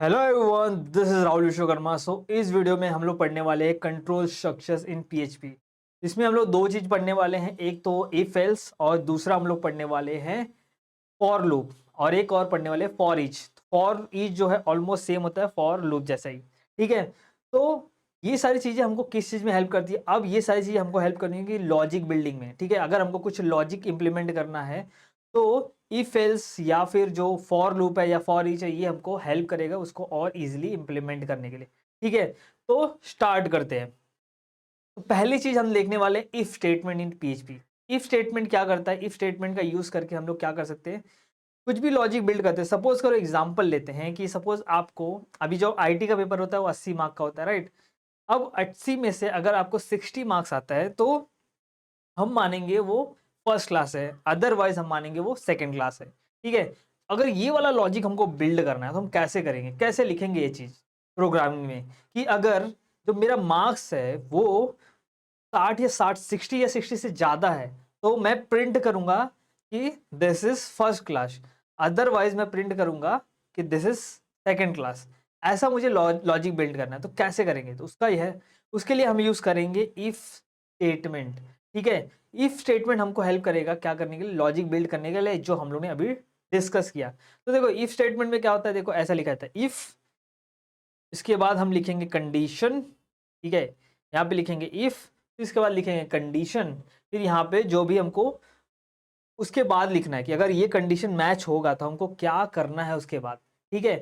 Hello everyone, this is Rahul Vishwakarma. इस video में हम लोग पढ़ने वाले हैं कंट्रोल स्ट्रक्चर्स इन पीएचपी। इसमें हम लोग दो चीज पढ़ने वाले हैं, एक तो इफ एल्स और दूसरा हम लोग पढ़ने वाले हैं फॉर लूप, और एक और पढ़ने वाले फॉर ईच। फॉर ईच जो है ऑलमोस्ट सेम होता है फॉर लूप जैसा ही। ठीक है, तो ये सारी चीजें हमको किस चीज में हेल्प करती है? अब ये सारी चीजें हमको हेल्प करनी है कि लॉजिक बिल्डिंग में। ठीक है, अगर हमको कुछ लॉजिक इंप्लीमेंट करना है तो इफ एल्स या फिर जो फॉर लूप है या फॉर ईच है, ये हमको हेल्प करेगा उसको और इजीली इंप्लीमेंट करने के लिए। ठीक है, तो स्टार्ट करते हैं। तो पहली चीज हम देखने वाले if statement in PHP. If statement क्या करता है? इफ स्टेटमेंट का यूज करके हम लोग क्या कर सकते हैं, कुछ भी लॉजिक बिल्ड करते हैं। सपोज करो, एग्जांपल लेते हैं कि सपोज आपको अभी जो आईटी का पेपर होता है वो 80 मार्क का होता है, राइट? अब 80 में से अगर आपको 60 मार्क्स आता है तो हम मानेंगे वो फर्स्ट क्लास है, अदरवाइज हम मानेंगे वो सेकंड क्लास है। ठीक है, अगर ये वाला लॉजिक हमको बिल्ड करना है तो हम कैसे करेंगे, कैसे लिखेंगे ये चीज प्रोग्रामिंग में? कि अगर जो मेरा मार्क्स है वो 60 या 60 या 60 से ज्यादा है तो मैं प्रिंट करूंगा कि this is first class, otherwise मैं प्रिंट करूंगा कि दिस इज सेकंड क्लास। ऐसा मुझे लॉजिक बिल्ड करना है, तो कैसे करेंगे? तो उसका यह है, उसके लिए हम यूज करेंगे इफ स्टेटमेंट। ठीक है, इफ स्टेटमेंट हमको हेल्प करेगा क्या करने के लिए? लॉजिक बिल्ड करने के लिए, जो हम लोग ने अभी डिस्कस किया। तो देखो इफ स्टेटमेंट में क्या होता है, देखो ऐसा लिखा रहता है इफ, इसके बाद हम लिखेंगे कंडीशन। ठीक है, यहाँ पे लिखेंगे इफ, इसके बाद लिखेंगे कंडीशन, फिर यहाँ पे जो भी हमको उसके बाद लिखना है कि अगर ये कंडीशन मैच होगा तो हमको क्या करना है उसके बाद। ठीक है,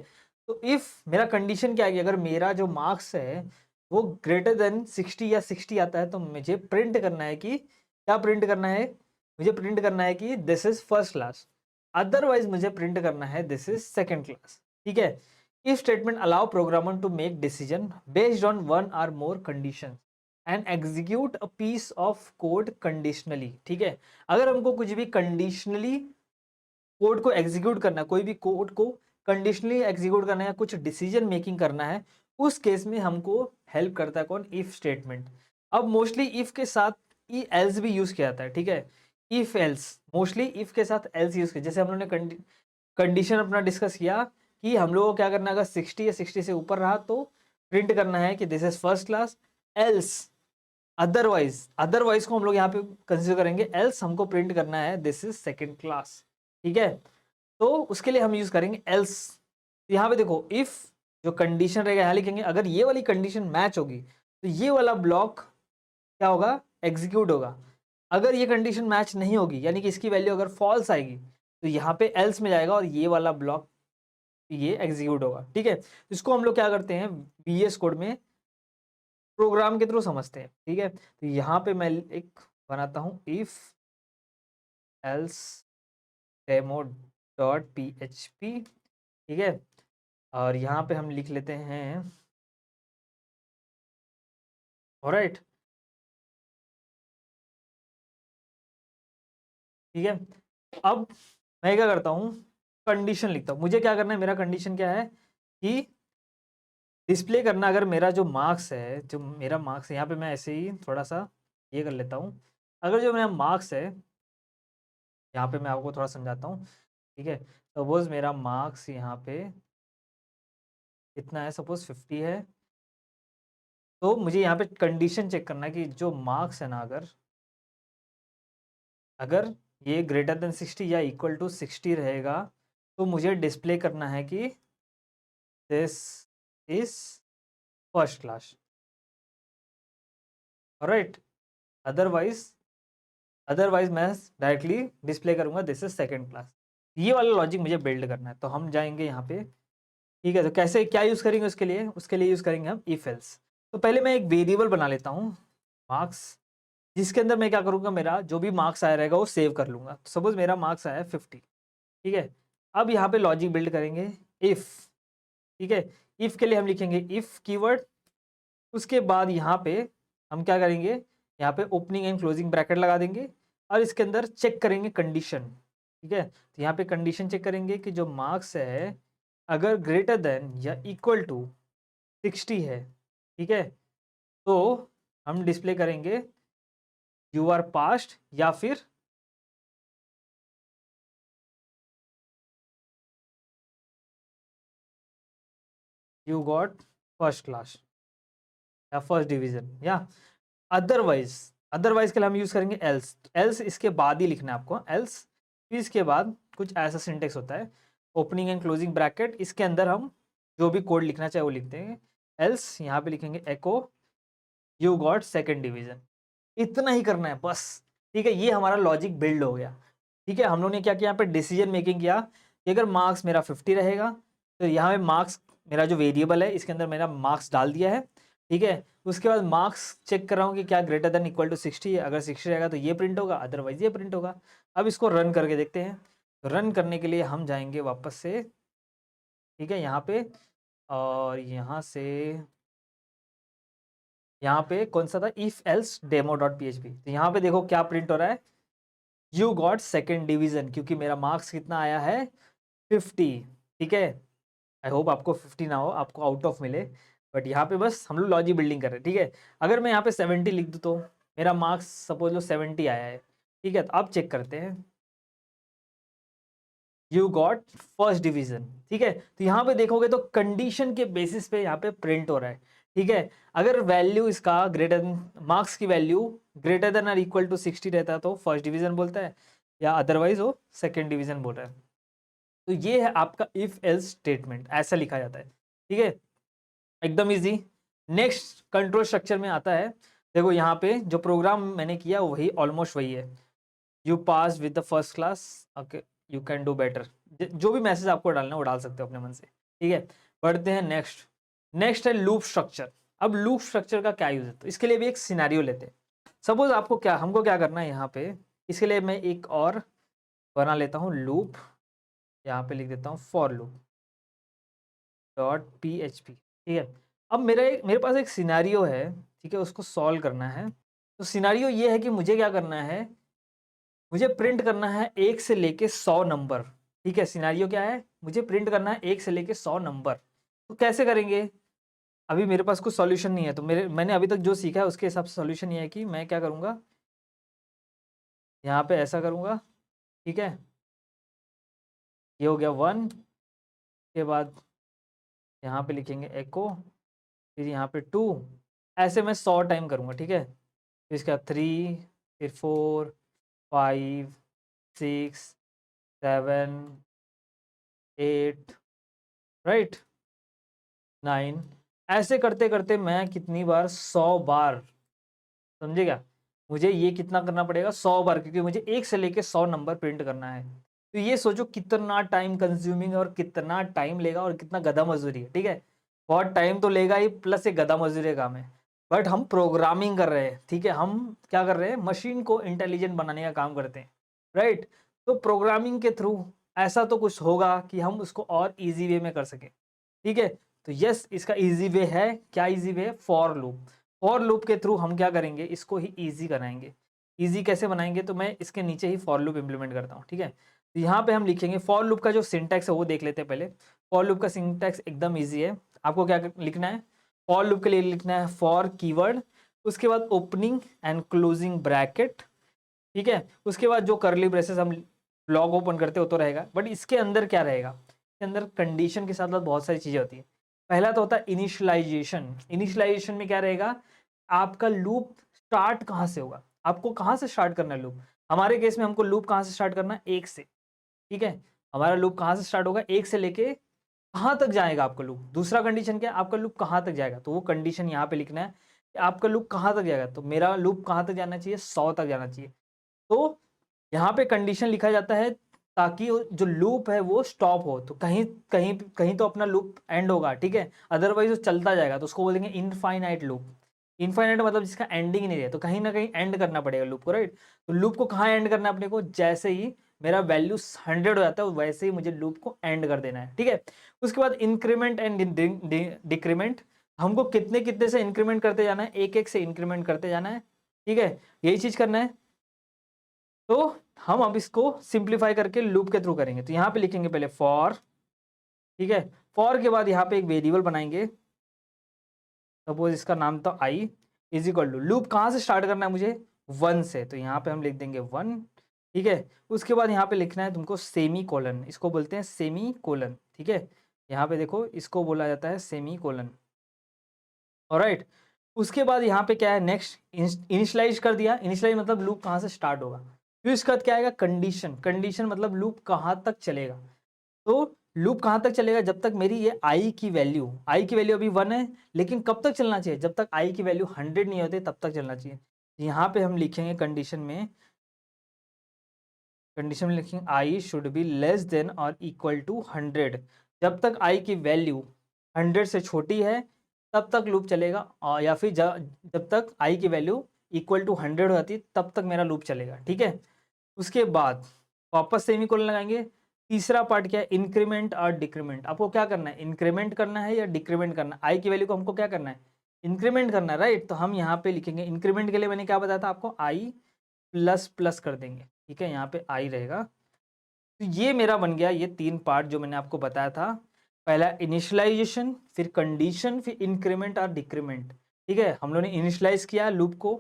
तो इफ मेरा कंडीशन क्या है कि अगर मेरा जो मार्क्स है वो ग्रेटर देन 60 या 60 आता है तो मुझे प्रिंट करना है कि क्या प्रिंट करना है? मुझे प्रिंट करना है कि this is first class, otherwise मुझे प्रिंट करना है दिस इज सेकंड क्लास। ठीक है, if statement allow programmer to make decision based on one or more condition and execute a piece of code conditionally. ठीक है, अगर हमको कुछ भी कंडीशनली कोड को एग्जीक्यूट करना है, कोई भी कोड को कंडीशनली एग्जीक्यूट करना है या कुछ डिसीजन मेकिंग करना है, उस केस में हमको हेल्प करता है कौन? If statement. अब मोस्टली इफ के साथ ई एल्स भी यूज किया जाता है। ठीक है, इफ एल्स, मोस्टली इफ के साथ एल्स यूज किया। जैसे हम लोगों ने कंडीशन अपना डिस्कस किया कि हम लोगों को क्या करना है, अगर 60 या 60 से ऊपर रहा तो प्रिंट करना है कि this is first class, else otherwise, otherwise को हम लोग यहाँ पे कंसिडर करेंगे, एल्स हमको प्रिंट करना है दिस इज सेकंड क्लास। ठीक है, तो उसके लिए हम यूज करेंगे एल्स। यहाँ पे देखो इफ जो कंडीशन रहेगा यहाँ लिखेंगे, अगर ये वाली कंडीशन मैच होगी तो ये वाला ब्लॉक क्या होगा? एग्जीक्यूट होगा। अगर ये कंडीशन मैच नहीं होगी, यानी कि इसकी वैल्यू अगर फॉल्स आएगी, तो यहाँ पे एल्स में जाएगा और ये वाला ब्लॉक ये एग्जीक्यूट होगा। ठीक है, इसको हम लोग क्या करते हैं, बीएस कोड में प्रोग्राम के थ्रू समझते हैं। ठीक है, तो यहाँ पे मैं एक बनाता हूँ if else demo dot P H P. ठीक है, और यहाँ पे हम लिख लेते हैं ऑलराइट। ठीक है, अब मैं क्या करता हूँ, कंडीशन लिखता हूँ। मुझे क्या करना है, मेरा कंडीशन क्या है कि डिस्प्ले करना, अगर मेरा जो मार्क्स है, जो मेरा मार्क्स है, यहाँ पे मैं ऐसे ही थोड़ा सा ये कर लेता हूँ। अगर जो मेरा मार्क्स है, यहाँ पे मैं आपको थोड़ा समझाता हूँ। ठीक है, सपोज मेरा मार्क्स यहाँ पे कितना है, सपोज 50 है, तो मुझे यहाँ पे कंडीशन चेक करना है कि जो मार्क्स है ना, अगर अगर ये ग्रेटर देन 60 या इक्वल टू 60 रहेगा तो मुझे डिस्प्ले करना है कि this is first class. Right, otherwise otherwise मैं डायरेक्टली डिस्प्ले करूंगा दिस इज सेकंड क्लास। ये वाला लॉजिक मुझे बिल्ड करना है, तो हम जाएंगे यहाँ पे। ठीक है, तो कैसे क्या यूज करेंगे उसके लिए? उसके लिए यूज करेंगे हम इफ एल्स। तो पहले मैं एक वेरिएबल बना लेता हूँ मार्क्स, जिसके अंदर मैं क्या करूंगा, मेरा जो भी मार्क्स आया रहेगा वो सेव कर लूंगा। सपोज मेरा मार्क्स आया 50। ठीक है, अब यहाँ पे लॉजिक बिल्ड करेंगे इफ। ठीक है, इफ के लिए हम लिखेंगे इफ कीवर्ड, उसके बाद यहाँ पे हम क्या करेंगे, यहाँ पे ओपनिंग एंड क्लोजिंग ब्रैकेट लगा देंगे और इसके अंदर चेक करेंगे कंडीशन। ठीक है, तो यहाँ पे कंडीशन चेक करेंगे कि जो मार्क्स है अगर ग्रेटर देन या इक्वल टू 60 है, ठीक है, तो हम डिस्प्ले करेंगे यू आर पास्ट, या फिर यू गॉट फर्स्ट क्लास या फर्स्ट डिवीजन, या अदरवाइज, अदरवाइज के लिए हम यूज करेंगे एल्स। एल्स इसके बाद ही लिखना है आपको, एल्स फिर इसके बाद कुछ ऐसा सिंटेक्स होता है, ओपनिंग एंड क्लोजिंग ब्रैकेट, इसके अंदर हम जो भी कोड लिखना चाहे वो लिख देंगे। एल्स यहाँ पे लिखेंगे एको यू गॉट सेकेंड डिवीजन। इतना ही करना है बस, ठीक है। ये हमारा लॉजिक बिल्ड हो गया, ठीक है। हम लोग ने क्या किया, यहाँ पे डिसीजन मेकिंग किया कि अगर मार्क्स मेरा 50 रहेगा तो यहाँ पे मार्क्स मेरा जो वेरिएबल है इसके अंदर मेरा मार्क्स डाल दिया है, ठीक है। उसके बाद मार्क्स चेक कर रहा हूँ कि क्या ग्रेटर देन इक्वल टू 60 है, अगर 60 रहेगा तो ये प्रिंट होगा, अदरवाइज ये प्रिंट होगा। अब इसको रन करके देखते हैं। तो रन करने के लिए हम जाएंगे वापस से, ठीक है, यहाँ पे, और यहाँ पे कौन सा था, if else demo dot php। तो यहाँ पे देखो क्या प्रिंट हो रहा है, यू गॉट सेकेंड डिवीजन, क्योंकि मेरा मार्क्स कितना आया है 50, ठीक है। आई होप आपको 50 ना हो, आपको आउट ऑफ मिले, बट यहाँ पे बस हम लोग लॉजिक बिल्डिंग कर रहे हैं, ठीक है। अगर मैं यहाँ पे 70 लिख दूँ तो मेरा मार्क्स सपोज लो 70 आया है, ठीक है। तो अब चेक करते हैं, यू गॉट फर्स्ट डिवीजन, ठीक है। तो यहाँ पे देखोगे तो कंडीशन के बेसिस पे यहाँ पे प्रिंट हो रहा है, ठीक है। अगर वैल्यू इसका ग्रेटर, मार्क्स की वैल्यू ग्रेटर देन और इक्वल टू 60 रहता है तो फर्स्ट डिवीजन बोलता है, या अदरवाइज वो सेकेंड डिवीजन बोल रहा है। तो ये है आपका इफ एल्स स्टेटमेंट, ऐसा लिखा जाता है, ठीक है, एकदम इजी। नेक्स्ट कंट्रोल स्ट्रक्चर में आता है, देखो यहाँ पे जो प्रोग्राम मैंने किया वही ऑलमोस्ट वही है, you pass with the first class, okay you can do better, जो भी मैसेज आपको डालना है वो डाल सकते हो अपने मन से, ठीक है। बढ़ते हैं नेक्स्ट। नेक्स्ट है लूप स्ट्रक्चर। अब लूप स्ट्रक्चर का क्या यूज है, तो इसके लिए भी एक सिनेरियो लेते हैं। सपोज आपको क्या, हमको क्या करना है यहाँ पे, इसके लिए मैं एक और बना लेता हूँ लूप, यहाँ पे लिख देता हूँ फॉर लूप डॉट php, ठीक है। अब मेरे पास एक सिनेरियो है, ठीक है, उसको सॉल्व करना है। तो सिनेरियो ये है कि मुझे क्या करना है, मुझे प्रिंट करना है 1 से लेके 100 नंबर, ठीक है। सिनेरियो क्या है, मुझे प्रिंट करना है 1 से लेके 100 नंबर। तो कैसे करेंगे, अभी मेरे पास कुछ सॉल्यूशन नहीं है, तो मैंने अभी तक जो सीखा है उसके हिसाब से सॉल्यूशन ये है कि मैं क्या करूँगा, यहाँ पे ऐसा करूँगा, ठीक है। ये हो गया 1 के बाद यहाँ पे लिखेंगे एको, फिर यहाँ पे 2, ऐसे मैं 100 टाइम करूँगा, ठीक है। फिर इसके बाद 3, फिर 4, 5, 6, 7, 8, राइट, 9, ऐसे करते करते मैं कितनी बार, 100 बार, समझे क्या। मुझे ये कितना करना पड़ेगा, 100 बार, क्योंकि मुझे 1 से लेके 100 नंबर प्रिंट करना है। तो ये सोचो कितना टाइम कंज्यूमिंग है और कितना टाइम लेगा और कितना गधा मजदूरी है, ठीक है। बहुत टाइम तो लेगा ही, प्लस एक गधा मजदूरी का काम है। बट हम प्रोग्रामिंग कर रहे हैं, ठीक है, हम क्या कर रहे हैं, मशीन को इंटेलिजेंट बनाने का काम करते हैं, राइट। तो प्रोग्रामिंग के थ्रू ऐसा तो कुछ होगा कि हम उसको और इजी वे में कर सकें, ठीक है। तो यस, इसका इजी वे है, क्या इजी वे है, फॉर लूप। फॉर लूप के थ्रू हम क्या करेंगे, इसको ही इजी बनाएंगे। इजी कैसे बनाएंगे, तो मैं इसके नीचे ही फॉर लूप इंप्लीमेंट करता हूँ, ठीक है। तो यहाँ पे हम लिखेंगे फॉर लूप का जो सिंटैक्स है वो देख लेते हैं पहले। फॉर लूप का सिंटैक्स एकदम इजी है, आपको क्या लिखना है, फॉर लूप के लिए लिखना है फॉर कीवर्ड, उसके बाद ओपनिंग एंड क्लोजिंग ब्रैकेट, ठीक है। उसके बाद जो करली ब्रेसेस हम ब्लॉग ओपन करते हो तो रहेगा, बट इसके अंदर क्या रहेगा, इसके अंदर कंडीशन के साथ साथ बहुत सारी चीजें होती है। पहला तो होता है इनिशियलाइजेशन। इनिशियलाइजेशन में क्या रहेगा, आपका लूप स्टार्ट कहाँ से होगा, आपको कहाँ से स्टार्ट करना है लूप। हमारे केस में हमको लूप कहाँ से स्टार्ट करना है, 1 से, ठीक है। हमारा लूप कहाँ से स्टार्ट होगा, 1 से लेके कहाँ तक जाएगा आपका लूप। दूसरा कंडीशन क्या है, आपका लूप कहाँ तक जाएगा, तो वो कंडीशन यहाँ पे लिखना है कि आपका लूप कहाँ तक जाएगा। तो मेरा लूप कहाँ तक जाना चाहिए, 100 तक जाना चाहिए। तो यहाँ पे कंडीशन लिखा जाता है ताकि जो लूप है वो स्टॉप हो, तो कहीं कहीं कहीं तो अपना लूप एंड होगा, ठीक है। अदरवाइज वो चलता जाएगा, तो उसको बोलेंगे इनफाइनाइट लूप। इनफाइनाइट मतलब जिसका एंडिंग नहीं है, तो कहीं ना कहीं एंड करना पड़ेगा लूप को, राइट। तो लूप को कहाँ एंड करना है अपने को, जैसे ही मेरा वैल्यू 100 हो जाता है वैसे ही मुझे लूप को एंड कर देना है, ठीक है। उसके बाद इंक्रीमेंट एंड डिक्रीमेंट, हमको कितने कितने से इंक्रीमेंट करते जाना है, एक एक से इंक्रीमेंट करते जाना है, ठीक है, यही चीज करना है। तो हम अब इसको सिंप्लीफाई करके लूप के थ्रू करेंगे। तो यहाँ पे लिखेंगे पहले फॉर, ठीक है। फॉर के बाद यहाँ पे एक वेरिएबल बनाएंगे, सपोज इसका नाम तो आई इज इक्वल टू, लूप कहाँ से स्टार्ट करना है मुझे, 1 से, तो यहाँ पे हम लिख देंगे 1, ठीक है। उसके बाद यहाँ पे लिखना है तुमको सेमी कोलन, इसको बोलते हैं सेमी कोलन, ठीक है। यहाँ पे देखो इसको बोला जाता है सेमी कोलन। ऑलराइट, उसके बाद यहाँ पे क्या है नेक्स्ट, इनिशियलाइज कर दिया। इनिशियलाइज मतलब लूप कहाँ से स्टार्ट होगा। फिर इसके बाद क्या आएगा कंडीशन। कंडीशन मतलब लूप कहाँ तक चलेगा। तो लूप कहाँ तक चलेगा, जब तक मेरी ये आई की वैल्यू अभी 1 है, लेकिन कब तक चलना चाहिए, जब तक आई की वैल्यू 100 नहीं होती तब तक चलना चाहिए। यहाँ पे हम लिखेंगे कंडीशन में लिखेंगे I should be less than और इक्वल टू 100। जब तक आई की वैल्यू 100 से छोटी है तब तक लूप चलेगा, और या फिर जब तक आई की वैल्यू इक्वल टू 100 हो जाती है तब तक मेरा लूप चलेगा। ठीक है, उसके बाद वापस सेमीकोलन लगाएंगे। तीसरा पार्ट क्या है, इंक्रीमेंट और डिक्रीमेंट। आपको क्या करना है, इंक्रीमेंट करना है या डिक्रीमेंट करना है। आई की वैल्यू को हमको क्या करना है, इंक्रीमेंट करना है, राइट। तो हम यहाँ पे लिखेंगे इंक्रीमेंट के लिए मैंने क्या बताया था आपको, आई प्लस प्लस कर देंगे। ठीक है, यहाँ पे आई रहेगा। तो ये मेरा बन गया ये 3 पार्ट जो मैंने आपको बताया था। पहला इनिशियलाइजेशन, फिर कंडीशन, फिर इंक्रीमेंट और डिक्रीमेंट। ठीक है, हम लोगों ने इनिशियलाइज किया लूप को,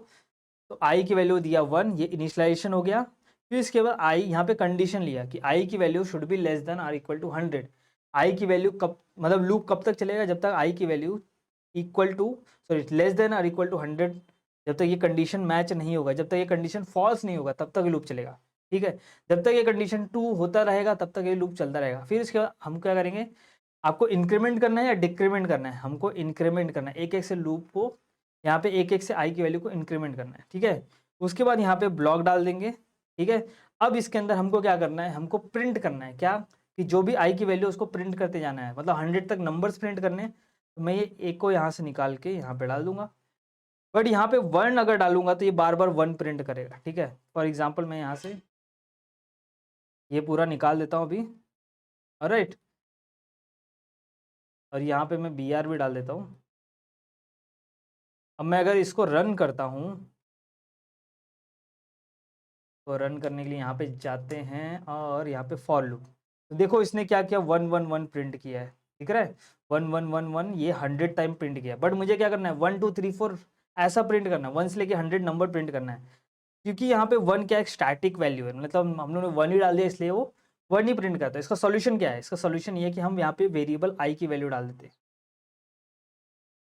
तो आई की वैल्यू दिया 1, ये इनिशियलाइजेशन हो गया। फिर इसके बाद आई यहाँ पे कंडीशन लिया कि आई की value should be less than और इक्वल टू 100। आई की वैल्यू कब, मतलब लूप कब तक चलेगा, जब तक आई की value equal to, sorry less than और इक्वल टू 100। जब तक ये कंडीशन मैच नहीं होगा, जब तक ये कंडीशन फॉल्स नहीं होगा तब तक लूप चलेगा। ठीक है, जब तक ये कंडीशन ट्रू होता रहेगा तब तक ये लूप चलता रहेगा। फिर इसके बाद हम क्या करेंगे, आपको इंक्रीमेंट करना है या डिक्रीमेंट करना है, हमको इंक्रीमेंट करना है। एक एक से लूप को यहाँ पे एक एक से आई की वैल्यू को इंक्रीमेंट करना है। ठीक है, उसके बाद यहाँ पे ब्लॉक डाल देंगे। ठीक है, अब इसके अंदर हमको क्या करना है, हमको प्रिंट करना है क्या, कि जो भी आई की वैल्यू उसको प्रिंट करते जाना है, मतलब 100 तक नंबर्स प्रिंट करने हैं। तो मैं ये एक को यहाँ से निकाल के यहाँ पे डाल दूंगा। बट यहाँ पे 1 अगर डालूंगा तो ये बार बार 1 प्रिंट करेगा। ठीक है, फॉर एग्जाम्पल मैं यहाँ से ये पूरा निकाल देता हूँ अभी। ऑलराइट, और यहाँ पे मैं br भी डाल देता हूँ। अब मैं अगर इसको रन करता हूँ, तो रन करने के लिए यहाँ पे जाते हैं और यहाँ पे फॉर लूप। तो देखो इसने क्या किया, 1 1 1 प्रिंट किया है, दिख रहा है 1 1 1 1, ये 100 टाइम प्रिंट किया। बट मुझे क्या करना है, 1 2 3 4 ऐसा प्रिंट करना है, 1 से लेके 100 नंबर प्रिंट करना है। क्योंकि यहाँ पे 1 क्या एक स्टैटिक वैल्यू है, मतलब हम लोग ने 1 ही डाल दिया इसलिए वो 1 ही प्रिंट करता है। इसका सोल्यूशन क्या है, इसका सोल्यूशन ये है कि हम यहाँ पे वेरिएबल आई की वैल्यू डाल देते हैं।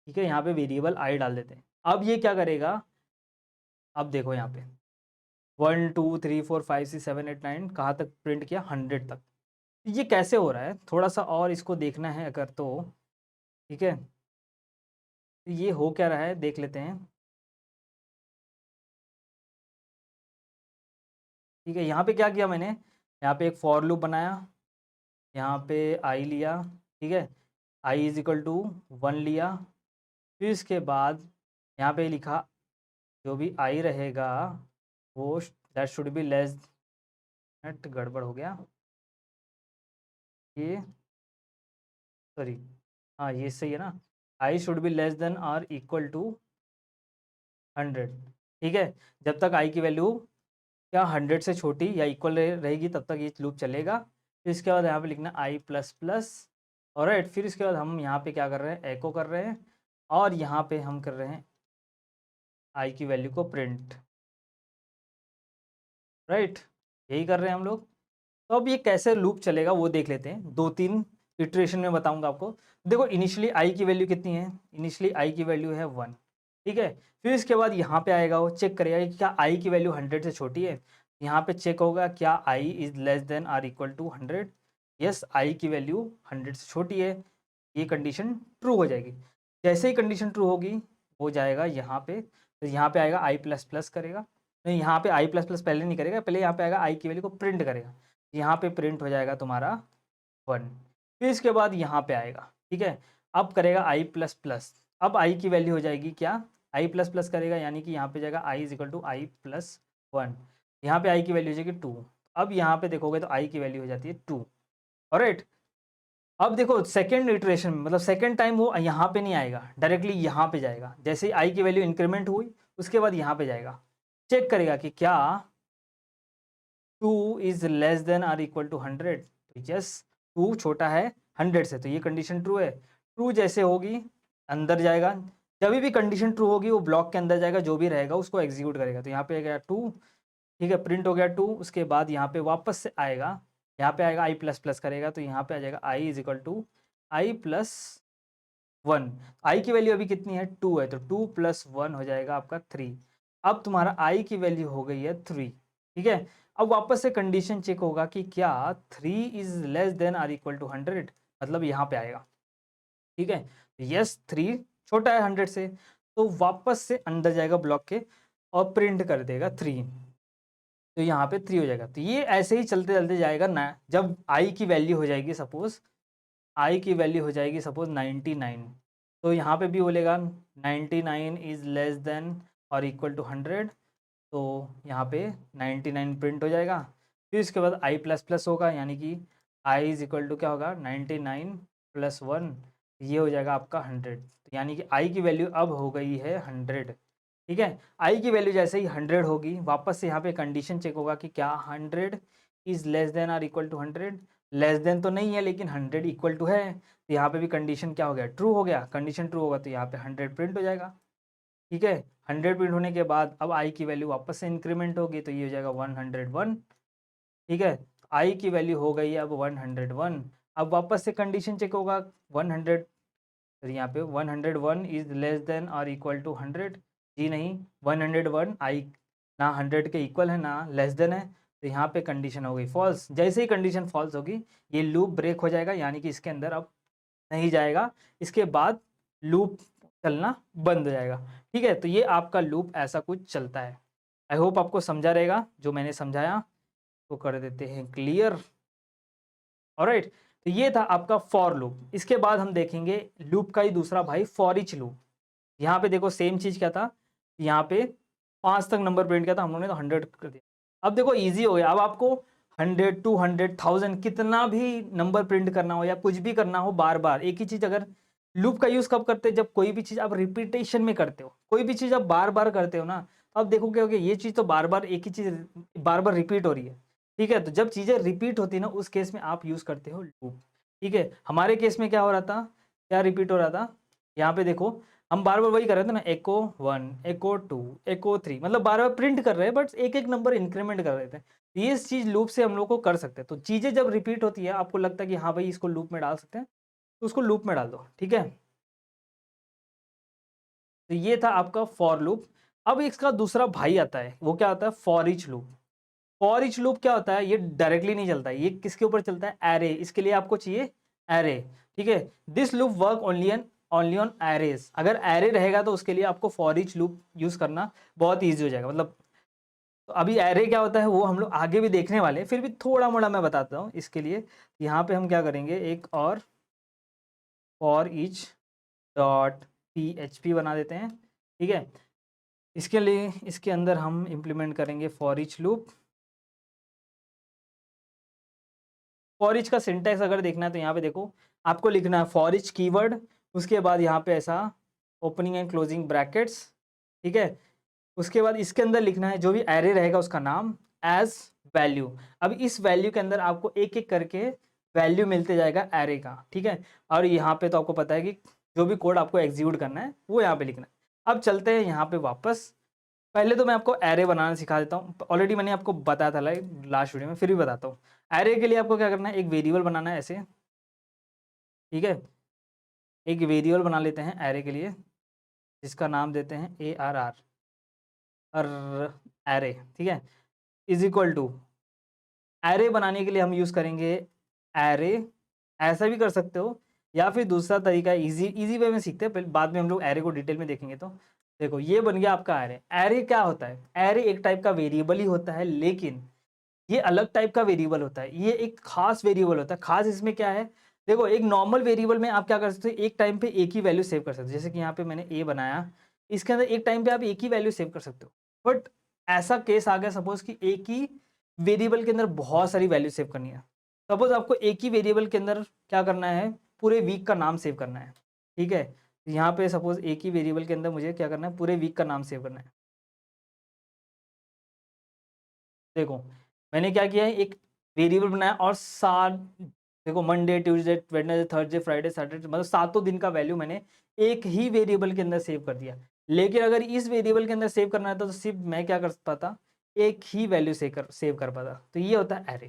ठीक है, यहाँ पे वेरिएबल आई डाल देते हैं। अब ये क्या करेगा, अब देखो यहाँ पे 1 2 3 4 5 6 7 8 9 कहाँ तक प्रिंट किया, 100 तक। ये कैसे हो रहा है, थोड़ा सा और इसको देखना है अगर तो। ठीक है, तो ये हो क्या रहा है देख लेते हैं। ठीक है, यहाँ पे क्या किया मैंने, यहाँ पे एक फॉर लूप बनाया, यहाँ पे आई लिया। ठीक है, आई इज इक्वल टू 1 लिया। फिर इसके बाद यहाँ पे लिखा जो भी आई रहेगा वो that should be less, net गड़बड़ हो गया ये, सॉरी, हाँ ये सही है ना, I should be less than और इक्वल टू 100। ठीक है, जब तक आई की वैल्यू क्या 100 से छोटी या इक्वल रहेगी तब तक ये लूप चलेगा। फिर इसके बाद यहाँ पे लिखना आई प्लस प्लस। और राइट, फिर इसके बाद हम यहाँ पे क्या कर रहे हैं, एको कर रहे हैं, और यहाँ पे हम कर रहे हैं आई की वैल्यू को प्रिंट। राइट, यही कर रहे हैं हम लोग। तो अब ये कैसे लूप चलेगा वो देख लेते हैं, 2 3 इटरेशन में बताऊंगा आपको। देखो इनिशियली आई की वैल्यू कितनी है, इनिशियली आई की वैल्यू है 1। ठीक है, फिर इसके बाद यहाँ पे आएगा वो चेक करेगा कि क्या आई की वैल्यू 100 से छोटी है। यहाँ पे चेक होगा क्या I is less than or equal to 100। Yes, I की वैल्यू 100 से छोटी है, ये कंडीशन ट्रू हो जाएगी। जैसे ही कंडीशन ट्रू होगी हो जाएगा यहाँ पे, तो यहाँ पे आएगा आई प्लस प्लस करेगा। नहीं, यहाँ पे आई प्लस प्लस पहले नहीं करेगा, पहले यहाँ पे आएगा आई की वैल्यू को प्रिंट करेगा। यहाँ पे प्रिंट हो जाएगा तुम्हारा 1। फिर इसके बाद यहाँ पे आएगा। ठीक है, अब करेगा आई प्लस प्लस। अब आई की वैल्यू हो जाएगी क्या, आई प्लस प्लस करेगा, यानी कि यहाँ पे जाएगा I is equal to I plus 1। यहाँ पे आई की वैल्यू हो जाएगी 2। अब यहाँ पे देखोगे तो आई की वैल्यू हो जाती है 2। ऑलराइट, अब देखो सेकेंड इटरेशन में, मतलब सेकेंड टाइम वो यहाँ पे नहीं आएगा, डायरेक्टली यहाँ पे जाएगा। जैसे ही आई की वैल्यू इंक्रीमेंट हुई उसके बाद यहाँ पे जाएगा, चेक करेगा कि क्या 2 is less than or equal to 100। Yes, 2 छोटा है 100 से, तो ये कंडीशन ट्रू है। ट्रू जैसे होगी अंदर जाएगा, जब भी कंडीशन ट्रू होगी वो ब्लॉक के अंदर जाएगा, जो भी रहेगा उसको एग्जीक्यूट करेगा। तो यहाँ पे आ गया 2। ठीक है, प्रिंट हो गया 2। उसके बाद यहाँ पे वापस से आएगा, यहाँ पे आएगा आई प्लस प्लस करेगा, तो यहाँ पे आ जाएगा I is equal to I plus 1। I की वैल्यू अभी कितनी है 2 है, तो 2 + 1 हो जाएगा आपका 3। अब तुम्हारा आई की वैल्यू हो गई है 3, ठीक है। अब वापस से कंडीशन चेक होगा कि क्या 3 is less than or equal to 100, मतलब यहाँ पे आएगा, ठीक है। यस 3 छोटा है 100 से, तो वापस से अंदर जाएगा ब्लॉक के और प्रिंट कर देगा 3, तो यहाँ पे 3 हो जाएगा। तो ये ऐसे ही चलते चलते जाएगा ना, जब आई की वैल्यू हो जाएगी सपोज, आई की वैल्यू हो जाएगी सपोज 99, तो यहाँ पे भी बोलेगा 99 इज लेस देन और इक्वल टू 100, तो यहाँ पे 99 प्रिंट हो जाएगा। फिर इसके बाद आई प्लस प्लस होगा, यानी कि आई इज इक्वल टू क्या होगा 99 + 1, ये हो जाएगा आपका 100, यानी कि आई की वैल्यू अब हो गई है 100, ठीक है। आई की वैल्यू जैसे ही 100 होगी, वापस से यहाँ पे कंडीशन चेक होगा कि क्या 100 इज लेस देन और इक्वल टू 100, लेस देन तो नहीं है लेकिन 100 इक्वल टू है, तो यहाँ पे भी कंडीशन क्या हो गया ट्रू हो गया। कंडीशन ट्रू होगा तो यहाँ पे 100 प्रिंट हो जाएगा, ठीक है। 100 प्रिंट होने के बाद अब आई की वैल्यू वापस से इंक्रीमेंट होगी, तो ये हो जाएगा 101, ठीक है। आई की वैल्यू हो गई है अब 101। अब वापस से कंडीशन चेक होगा 100, तो यहाँ पे 101 इज लेस देन और इक्वल टू 100, जी नहीं, 101 आई ना 100 के इक्वल है ना लेस देन है, तो यहाँ पे कंडीशन हो गई फॉल्स। जैसे ही कंडीशन फॉल्स होगी, ये लूप ब्रेक हो जाएगा, यानी कि इसके अंदर अब नहीं जाएगा, इसके बाद लूप चलना बंद हो जाएगा, ठीक है। तो ये आपका लूप ऐसा कुछ चलता है। आई होप आपको समझा रहेगा जो मैंने समझाया, तो कर देते हैं क्लियर। ऑलराइट, तो ये था आपका फॉर लूप। इसके बाद हम देखेंगे लूप का ही दूसरा भाई फॉर ईच लूप। यहाँ पे देखो सेम चीज क्या था, यहाँ पे 5 तक नंबर प्रिंट किया था हम लोगों ने, तो 100 कर दिया। अब देखो इजी हो गया, अब आपको 100 200 1000 कितना भी नंबर प्रिंट करना हो या कुछ भी करना हो, बार बार एक ही चीज, अगर लूप का यूज कब करते हैं, जब कोई भी चीज आप रिपीटेशन में करते हो, कोई भी चीज आप बार बार करते हो ना, तो अब देखो क्या हो गया, ये चीज तो बार बार एक ही चीज बार बार रिपीट हो रही है, ठीक है। तो जब चीजें रिपीट होती है ना, उस केस में आप यूज करते हो लूप, ठीक है। हमारे केस में क्या हो रहा था, क्या रिपीट हो रहा था, यहाँ पे देखो हम बार बार वही कर रहे थे ना, एको 1 एको 2 एको 3, मतलब बार बार प्रिंट कर रहे हैं, बट एक एक नंबर इंक्रीमेंट कर रहे थे। ये चीज लूप से हम लोग को कर सकते हैं। तो चीजें जब रिपीट होती है, आपको लगता है कि हाँ भाई इसको लूप में डाल सकते हैं, तो उसको लूप में डाल दो, ठीक है। तो ये था आपका फॉर लूप। अब इसका दूसरा भाई आता है, वो क्या आता है for each loop. For each loop क्या होता है, ये डायरेक्टली नहीं चलता है, ये किसके ऊपर चलता है, एरे। इसके लिए आपको चाहिए एरे, ठीक है। This loop work only on arrays. अगर एरे रहेगा तो उसके लिए आपको फॉर ईच लूप यूज करना बहुत ईजी हो जाएगा, मतलब। तो अभी एरे क्या होता है वो हम लोग आगे भी देखने वाले हैं, फिर भी थोड़ा मोड़ा मैं बताता हूँ इसके लिए। यहाँ पे हम क्या करेंगे, एक और फॉर ईच डॉट PHP बना देते हैं, ठीक है। इसके लिए इसके अंदर हम इम्प्लीमेंट करेंगे for each loop. For each का सिंटैक्स अगर देखना है तो यहाँ पे देखो, आपको लिखना है फॉर ईच कीवर्ड, उसके बाद यहाँ पे ऐसा ओपनिंग एंड क्लोजिंग ब्रैकेट्स, ठीक है। उसके बाद इसके अंदर लिखना है जो भी एरे रहेगा उसका नाम एज वैल्यू। अब इस वैल्यू के अंदर आपको एक एक करके वैल्यू मिलते जाएगा एरे का, ठीक है। और यहाँ पे तो आपको पता है कि जो भी कोड आपको एग्जीक्यूट करना है वो यहाँ पे लिखना है। अब चलते हैं यहाँ पे वापस। पहले तो मैं आपको एरे बनाना सिखा देता हूँ, ऑलरेडी मैंने आपको बताया था लास्ट वीडियो में, फिर भी बताता हूँ। एरे के लिए आपको क्या करना है, एक वेरिएबल बनाना है ऐसे, ठीक है। एक वेरिएबल बना लेते हैं एरे के लिए, जिसका नाम देते हैं ARR और एरे, ठीक है। इज इक्वल टू, एरे बनाने के लिए हम यूज़ करेंगे एरे, ऐसा भी कर सकते हो, या फिर दूसरा तरीका इजी इजी वे में सीखते हैं, बाद में हम लोग एरे को डिटेल में देखेंगे। तो देखो ये बन गया आपका एरे। एरे क्या होता है, एरे एक टाइप का वेरिएबल ही होता है, लेकिन ये अलग टाइप का वेरिएबल होता है, ये एक खास वेरिएबल होता है। खास इसमें क्या है, देखो एक नॉर्मल वेरिएबल में आप क्या कर सकते हो, एक टाइम पे एक ही वैल्यू सेव कर सकते हो, जैसे कि यहाँ पे मैंने ए बनाया, इसके अंदर एक टाइम पे आप एक ही वैल्यू सेव कर सकते हो। बट ऐसा केस आ गया सपोज कि एक ही वेरिएबल के अंदर बहुत सारी वैल्यू सेव करनी है। सपोज आपको एक ही वेरिएबल के अंदर क्या करना है, पूरे वीक का नाम सेव करना है, ठीक है। यहाँ पे सपोज एक ही वेरिएबल के अंदर मुझे क्या करना है, पूरे वीक का नाम सेव करना है। देखो मैंने क्या किया है, एक वेरिएबल बनाया और सात, देखो Monday Tuesday Wednesday Thursday Friday Saturday, मतलब सातों दिन का वैल्यू मैंने एक ही वेरिएबल के अंदर सेव कर दिया। लेकिन अगर इस वेरिएबल के अंदर सेव करना था तो सिर्फ मैं क्या कर पाता, एक ही वैल्यू सेव कर पाता। तो ये होता है एरे,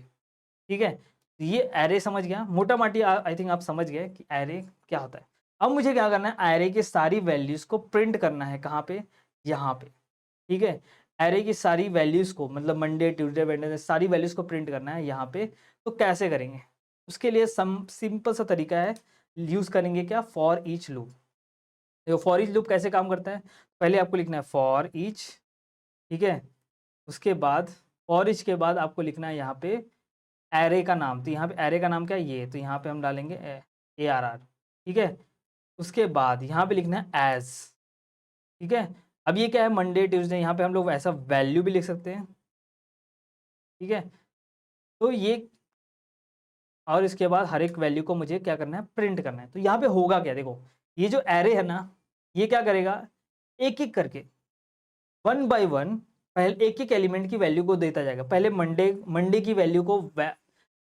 ठीक है। तो ये एरे समझ गया मोटा माटी, आई थिंक आप समझ गए कि एरे क्या होता है। अब मुझे क्या करना है, एरे की सारी वैल्यूज को प्रिंट करना है, कहाँ पे, यहाँ पे, ठीक है। एरे की सारी वैल्यूज को, मतलब मंडे ट्यूसडे वेडनेसडे सारी वैल्यूज को प्रिंट करना है यहाँ पे। तो कैसे करेंगे, उसके लिए सिंपल सा तरीका है, यूज करेंगे क्या, फॉर ईच लूप। देखो फॉर ईच लूप कैसे काम करता है, पहले आपको लिखना है फॉर ईच, ठीक है। उसके बाद फॉर ईच के बाद आपको लिखना है यहाँ पे एरे का नाम। तो यहाँ पे एरे का नाम क्या है, ये, तो यहाँ पे हम डालेंगे ARR, ठीक है। उसके बाद यहाँ पे लिखना है एज, ठीक है। अब ये क्या है, मंडे ट्यूसडे, यहाँ पे हम लोग ऐसा वैल्यू भी लिख सकते हैं, ठीक है। तो ये, और इसके बाद हर एक वैल्यू को मुझे क्या करना है, प्रिंट करना है। तो यहाँ पे होगा क्या, देखो ये जो एरे है ना, ये क्या करेगा, एक एक करके, वन बाय वन, पहले एक एक एलिमेंट की वैल्यू को देता जाएगा। पहले मंडे मंडे की वैल्यू को,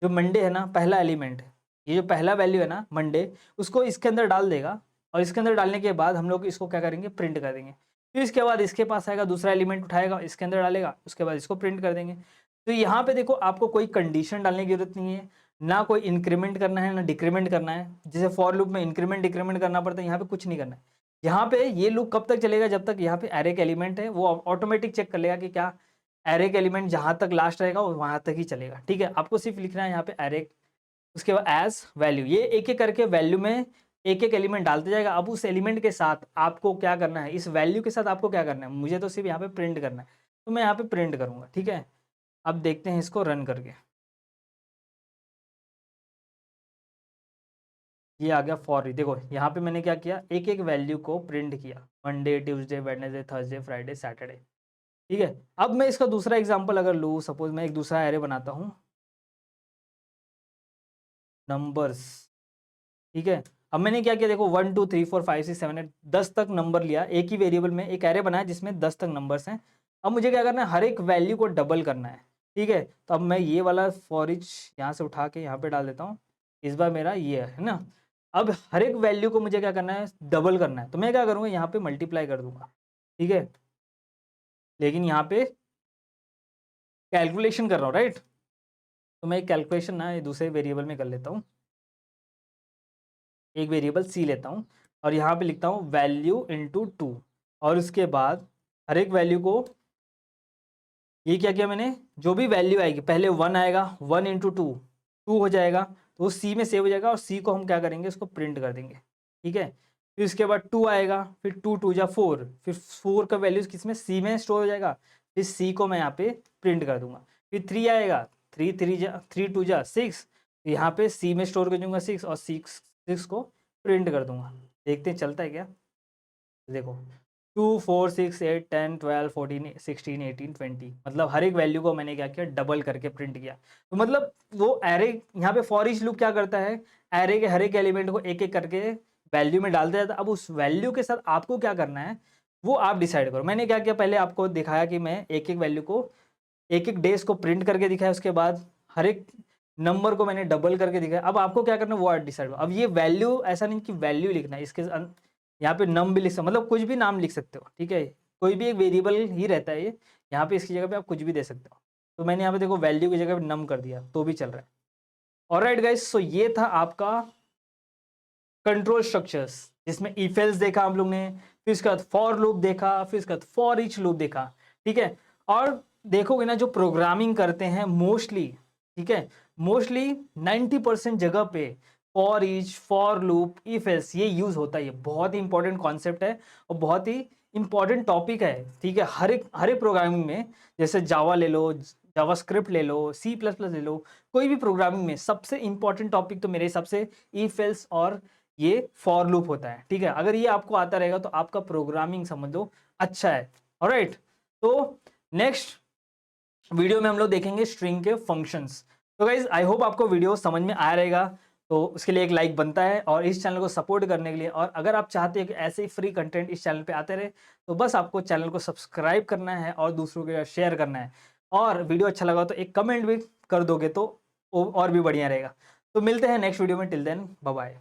जो मंडे है ना, पहला एलिमेंट, ये जो पहला वैल्यू है ना मंडे, उसको इसके अंदर डाल देगा। और इसके अंदर डालने के बाद हम लोग इसको क्या करेंगे, प्रिंट कर देंगे। फिर इसके बाद इसके पास आएगा, दूसरा एलिमेंट उठाएगा, इसके अंदर डालेगा, उसके बाद इसको प्रिंट कर देंगे। तो यहाँ पे देखो आपको कोई कंडीशन डालने की जरूरत नहीं है, ना कोई इंक्रीमेंट करना है ना डिक्रीमेंट करना है। जैसे फॉर लूप में इंक्रीमेंट डिक्रीमेंट करना पड़ता है, यहाँ पे कुछ नहीं करना है। यहाँ पे ये लूप कब तक चलेगा, जब तक यहाँ पे एरे के एलिमेंट है, वो ऑटोमेटिक चेक कर लेगा कि क्या एरे के एलिमेंट जहाँ तक लास्ट रहेगा वो वहाँ तक ही चलेगा, ठीक है। आपको सिर्फ लिखना है यहाँ पे एरे, उसके बाद एज वैल्यू, ये एक एक करके वैल्यू में एक एक एलिमेंट डालते जाएगा। अब उस एलिमेंट के साथ आपको क्या करना है, इस वैल्यू के साथ आपको क्या करना है, मुझे तो सिर्फ यहाँ पे प्रिंट करना है, तो मैं यहाँ पे प्रिंट करूँगा, ठीक है। अब देखते हैं इसको रन करके, ये आ गया फॉर। देखो यहाँ पे मैंने क्या किया, एक एक वैल्यू को प्रिंट किया, Monday Tuesday Wednesday Thursday Friday Saturday, ठीक है। अब मैं इसका दूसरा एग्जांपल अगर लूँ, सपोज मैं एक दूसरा एरे बनाता हूँ, नंबर्स, ठीक है। अब मैंने क्या किया, देखो 1 2 3 4 5 6 7 8 10 तक नंबर लिया, एक ही वेरिएबल में एक एरे बनाया जिसमें 10 तक नंबर्स हैं। अब मुझे क्या करना है, हर एक वैल्यू को डबल करना है, ठीक है। तो अब मैं ये वाला फॉर ईच यहाँ से उठा के यहाँ पे डाल देता हूँ, इस बार मेरा ये है ना। अब हर एक वैल्यू को मुझे क्या करना है, डबल करना है। तो मैं क्या करूँगा, यहाँ पे मल्टीप्लाई कर दूंगा, ठीक है। लेकिन यहाँ पे कैलकुलेशन कर रहा हूँ, राइट। तो मैं कैलकुलेशन ना ये दूसरे वेरिएबल में कर लेता हूँ, एक वेरिएबल सी लेता हूँ और यहाँ पे लिखता हूँ वैल्यू इंटू 2। और उसके बाद हर एक वैल्यू को, ये क्या किया मैंने, जो भी वैल्यू आएगी, पहले 1 आएगा, 1 इंटू 2 2 हो जाएगा, तो वो सी में सेव हो जाएगा। और सी को हम क्या करेंगे, उसको प्रिंट कर देंगे, ठीक है। फिर उसके बाद 2 आएगा, फिर 2 2 जा 4, फिर 4 का वैल्यूज किस में, सी में स्टोर हो जाएगा। फिर सी को मैं यहाँ पे प्रिंट कर दूंगा। फिर 3 आएगा, 3 2 जा 6, यहाँ पे सी में स्टोर कर दूंगा 6, और 6 को प्रिंट कर दूंगा। देखते हैं चलता है क्या। देखो 2 4 6 8 10 12 14 16 18 20, मतलब हर एक वैल्यू को मैंने क्या किया, डबल करके प्रिंट किया। तो मतलब वो एरे, यहाँ पे फॉर ईच लूप क्या करता है, एरे के हर एक एलिमेंट को एक एक करके वैल्यू में डालता जाता है। अब उस वैल्यू के साथ आपको क्या करना है, वो आप डिसाइड करो। मैंने क्या किया, पहले आपको दिखाया कि मैं एक एक वैल्यू को, एक एक डेज को प्रिंट करके दिखाया, उसके बाद हर एक नंबर को मैंने डबल करके दिखाया। अब आपको क्या करना है, वो आप डिसाइड करो। अब ये वैल्यू, ऐसा नहीं कि वैल्यू लिखना है, इसके यहाँ पे नम भी लिख सकते, मतलब कुछ भी नाम लिख सकते हो, ठीक है। कोई भी एक वेरिएबल ही रहता है ये, यहाँ पे इसकी जगह पे आप कुछ भी दे सकते हो। तो मैंने यहाँ पे देखो वैल्यू की जगह पे नम कर दिया, तो भी चल रहा है। ऑलराइट गाइस, सो ये था आपका कंट्रोल स्ट्रक्चर्स, जिसमें इफ एल्स देखा हम लोग ने, फिर उसके बाद फॉर लूप देखा, फिर उसके बाद फॉर ईच लूप देखा, ठीक है। और देखोगे ना, जो प्रोग्रामिंग करते हैं मोस्टली, ठीक है, मोस्टली 90% जगह पे for each, for loop, if else ये यूज होता है। ये बहुत ही इंपॉर्टेंट कॉन्सेप्ट है और बहुत ही इंपॉर्टेंट टॉपिक है, ठीक है। हर एक प्रोग्रामिंग में, जैसे जावा ले लो, जावास्क्रिप्ट ले लो, सी प्लस प्लस ले लो, कोई भी प्रोग्रामिंग में सबसे इंपॉर्टेंट टॉपिक तो मेरे हिसाब से इफ एल्स और ये फॉर लूप होता है, ठीक है। अगर ये आपको आता रहेगा तो आपका प्रोग्रामिंग समझ लो अच्छा है। ऑलराइट, तो नेक्स्ट वीडियो में हम लोग देखेंगे स्ट्रिंग के फंक्शंस। तो गाइज आई होप आपको वीडियो समझ में आया रहेगा, तो उसके लिए एक लाइक बनता है और इस चैनल को सपोर्ट करने के लिए। और अगर आप चाहते हैं कि ऐसे ही फ्री कंटेंट इस चैनल पे आते रहे, तो बस आपको चैनल को सब्सक्राइब करना है और दूसरों के साथ शेयर करना है। और वीडियो अच्छा लगा तो एक कमेंट भी कर दोगे तो और भी बढ़िया रहेगा। तो मिलते हैं नेक्स्ट वीडियो में, टिल देन बाय बाय।